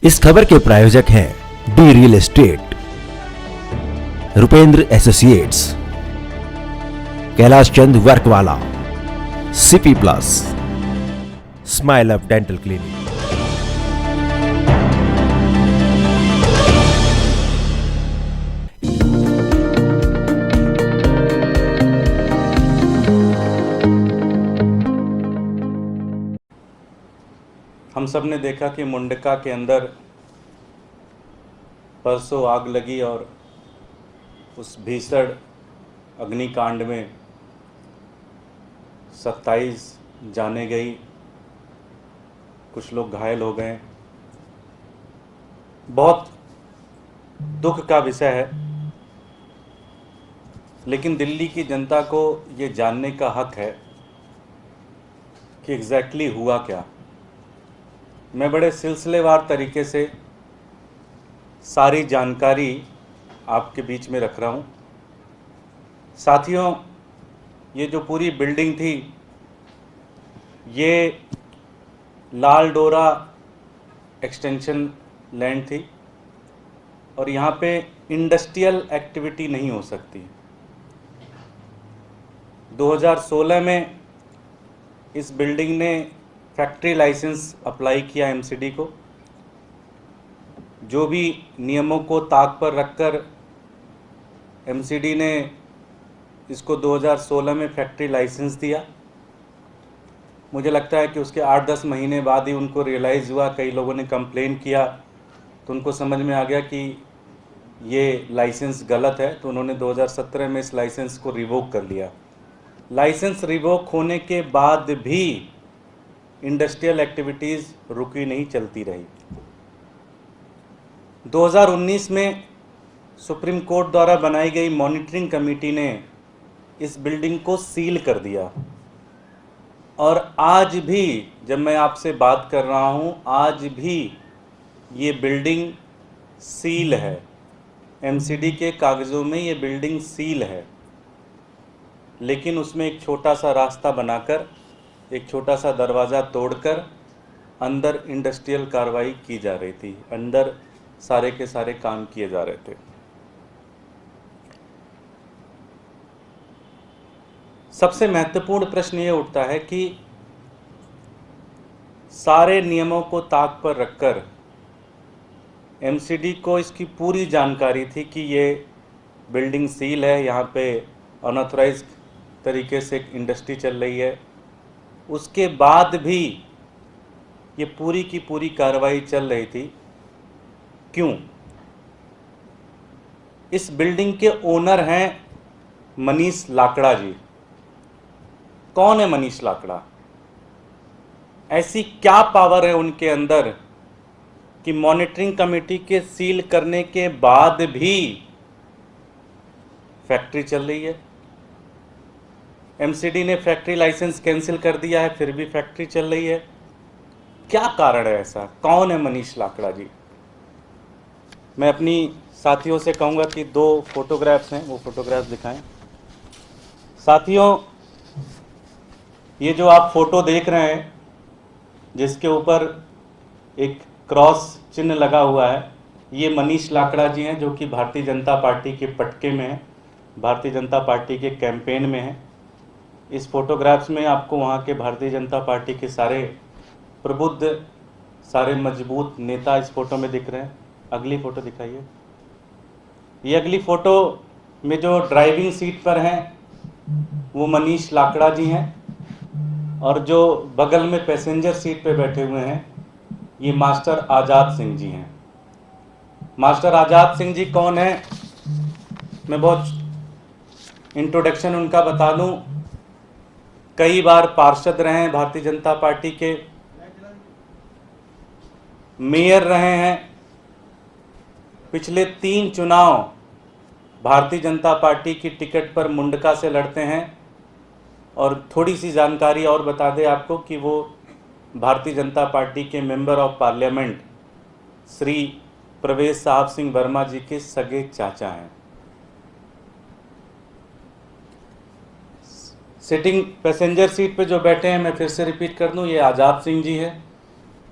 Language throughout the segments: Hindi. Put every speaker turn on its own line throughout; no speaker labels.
इस खबर के प्रायोजक हैं D real estate, Rupendra associates, Kailash Chand वर्कवाला, CP plus, smile up dental clinic.
हम सब ने देखा कि मुंडका के अंदर परसों आग लगी और उस भीषण अग्निकांड में 27 जानें गई, कुछ लोग घायल हो गए। बहुत दुख का विषय है, लेकिन दिल्ली की जनता को ये जानने का हक है कि एग्जैक्टली हुआ क्या। मैं बड़े सिलसिलेवार तरीके से सारी जानकारी आपके बीच में रख रहा हूँ। साथियों, ये जो पूरी बिल्डिंग थी, ये लाल डोरा एक्सटेंशन लैंड थी और यहाँ पे इंडस्ट्रियल एक्टिविटी नहीं हो सकती। 2016 में इस बिल्डिंग ने फैक्ट्री लाइसेंस अप्लाई किया एमसीडी को। जो भी नियमों को ताक पर रखकर एमसीडी ने इसको 2016 में फैक्ट्री लाइसेंस दिया। मुझे लगता है कि उसके 8-10 महीने बाद ही उनको रियलाइज़ हुआ, कई लोगों ने कंप्लेन किया तो उनको समझ में आ गया कि ये लाइसेंस गलत है, तो उन्होंने 2017 में इस लाइसेंस को रिवोक कर लिया। लाइसेंस रिवोक होने के बाद भी इंडस्ट्रियल एक्टिविटीज़ रुकी नहीं, चलती रही। 2019 में सुप्रीम कोर्ट द्वारा बनाई गई मॉनिटरिंग कमेटी ने इस बिल्डिंग को सील कर दिया और आज भी जब मैं आपसे बात कर रहा हूँ, आज भी ये बिल्डिंग सील है। एमसीडी के कागज़ों में ये बिल्डिंग सील है, लेकिन उसमें एक छोटा सा रास्ता बनाकर, एक छोटा सा दरवाज़ा तोड़कर अंदर इंडस्ट्रियल कार्रवाई की जा रही थी, अंदर सारे के सारे काम किए जा रहे थे। सबसे महत्वपूर्ण प्रश्न ये उठता है कि सारे नियमों को ताक पर रखकर एमसीडी को इसकी पूरी जानकारी थी कि ये बिल्डिंग सील है, यहाँ पे अनऑथराइज्ड तरीके से एक इंडस्ट्री चल रही है। उसके बाद भी ये पूरी की पूरी कार्रवाई चल रही थी। क्यों? इस बिल्डिंग के ओनर हैं मनीष लाकड़ा जी। कौन है मनीष लाकड़ा? ऐसी क्या पावर है उनके अंदर कि मॉनिटरिंग कमेटी के सील करने के बाद भी फैक्ट्री चल रही है? एमसीडी ने फैक्ट्री लाइसेंस कैंसिल कर दिया है, फिर भी फैक्ट्री चल रही है। क्या कारण है ऐसा? कौन है मनीष लाकड़ा जी? मैं अपनी साथियों से कहूँगा कि 2 फोटोग्राफ्स हैं, वो फोटोग्राफ्स दिखाएं। साथियों, ये जो आप फोटो देख रहे हैं, जिसके ऊपर एक क्रॉस चिन्ह लगा हुआ है, ये मनीष लाकड़ा जी हैं, जो कि भारतीय जनता पार्टी के पटके में हैं, भारतीय जनता पार्टी के कैंपेन में हैं। इस फोटोग्राफ्स में आपको वहाँ के भारतीय जनता पार्टी के सारे प्रबुद्ध, सारे मजबूत नेता इस फोटो में दिख रहे हैं। अगली फ़ोटो दिखाइए। ये अगली फ़ोटो में जो ड्राइविंग सीट पर हैं वो मनीष लाकड़ा जी हैं, और जो बगल में पैसेंजर सीट पे बैठे हुए हैं ये मास्टर आज़ाद सिंह जी हैं। मास्टर आज़ाद सिंह जी कौन है? मैं बहुत इंट्रोडक्शन उनका बता दूं। कई बार पार्षद रहे हैं भारतीय जनता पार्टी के, मेयर रहे हैं, पिछले 3 चुनाव भारतीय जनता पार्टी की टिकट पर मुंडका से लड़ते हैं। और थोड़ी सी जानकारी और बता दें आपको कि वो भारतीय जनता पार्टी के मेंबर ऑफ पार्लियामेंट श्री प्रवेश साहब सिंह वर्मा जी के सगे चाचा हैं। सिटिंग पैसेंजर सीट पे जो बैठे हैं, मैं फिर से रिपीट कर दूं, ये आज़ाद सिंह जी है।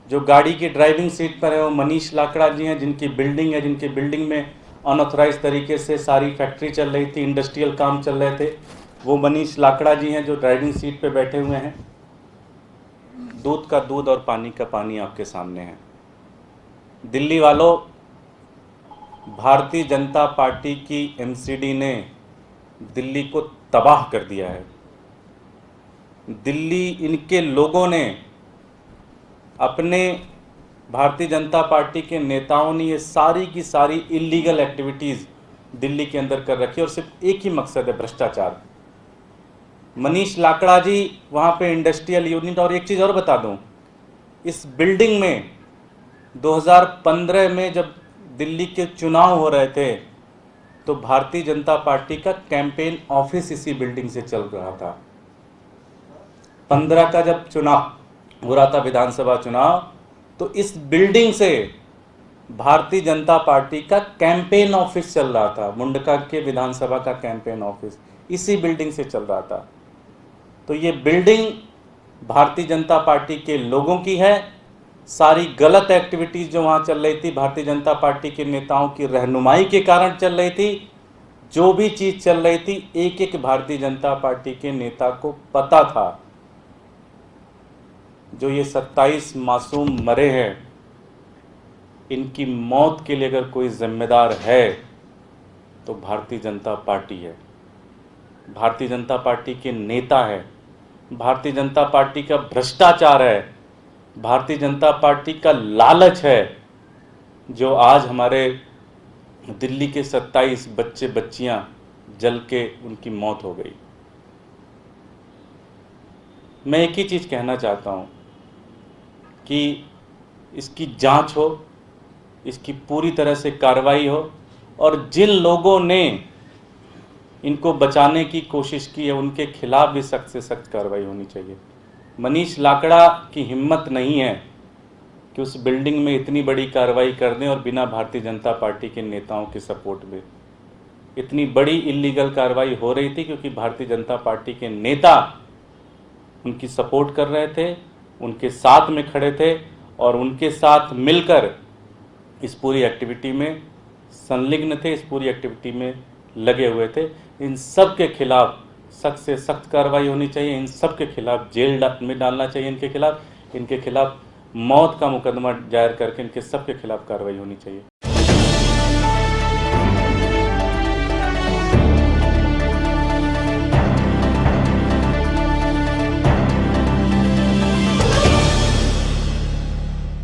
जो गाड़ी की ड्राइविंग सीट पर है वो मनीष लाकड़ा जी हैं, जिनकी बिल्डिंग है, जिनकी बिल्डिंग में अनऑथराइज तरीके से सारी फैक्ट्री चल रही थी, इंडस्ट्रियल काम चल रहे थे। वो मनीष लाकड़ा जी हैं जो ड्राइविंग सीट पे बैठे हुए हैं। दूध का दूध और पानी का पानी आपके सामने है। दिल्ली वालों, भारतीय जनता पार्टी की एमसीडी ने दिल्ली को तबाह कर दिया है। दिल्ली, इनके लोगों ने, अपने भारतीय जनता पार्टी के नेताओं ने ये सारी की सारी इलीगल एक्टिविटीज़ दिल्ली के अंदर कर रखी और सिर्फ एक ही मकसद है, भ्रष्टाचार। मनीष लाकड़ा जी वहाँ पे इंडस्ट्रियल यूनिट, और एक चीज़ और बता दूँ, इस बिल्डिंग में 2015 में जब दिल्ली के चुनाव हो रहे थे तो भारतीय जनता पार्टी का कैंपेन ऑफिस इसी बिल्डिंग से चल रहा था। 15 का जब चुनाव हो रहा था, विधानसभा चुनाव, तो इस बिल्डिंग से भारतीय जनता पार्टी का कैंपेन ऑफिस चल रहा था। मुंडका के विधानसभा का कैंपेन ऑफिस इसी बिल्डिंग से चल रहा था। तो ये बिल्डिंग भारतीय जनता पार्टी के लोगों की है। सारी गलत एक्टिविटीज़ जो वहाँ चल रही थी, भारतीय जनता पार्टी के नेताओं की रहनुमाई के कारण चल रही थी। जो भी चीज़ चल रही थी, एक एक भारतीय जनता पार्टी के नेता को पता था। जो ये 27 मासूम मरे हैं, इनकी मौत के लिए अगर कोई जिम्मेदार है तो भारतीय जनता पार्टी है, भारतीय जनता पार्टी के नेता है, भारतीय जनता पार्टी का भ्रष्टाचार है, भारतीय जनता पार्टी का लालच है, जो आज हमारे दिल्ली के 27 बच्चे बच्चियां जल के उनकी मौत हो गई। मैं एक ही चीज़ कहना चाहता हूं कि इसकी जांच हो, इसकी पूरी तरह से कार्रवाई हो, और जिन लोगों ने इनको बचाने की कोशिश की है उनके खिलाफ भी सख्त से सख्त कार्रवाई होनी चाहिए। मनीष लाकड़ा की हिम्मत नहीं है कि उस बिल्डिंग में इतनी बड़ी कार्रवाई कर दें और बिना भारतीय जनता पार्टी के नेताओं के सपोर्ट में। इतनी बड़ी इलीगल कार्रवाई हो रही थी क्योंकि भारतीय जनता पार्टी के नेता उनकी सपोर्ट कर रहे थे, उनके साथ में खड़े थे और उनके साथ मिलकर इस पूरी एक्टिविटी में संलिग्न थे, इस पूरी एक्टिविटी में लगे हुए थे। इन सब के खिलाफ सख्त से सख्त कार्रवाई होनी चाहिए। इन सब के खिलाफ जेल में डालना चाहिए। इनके खिलाफ मौत का मुकदमा दायर करके इनके सब के खिलाफ कार्रवाई होनी चाहिए।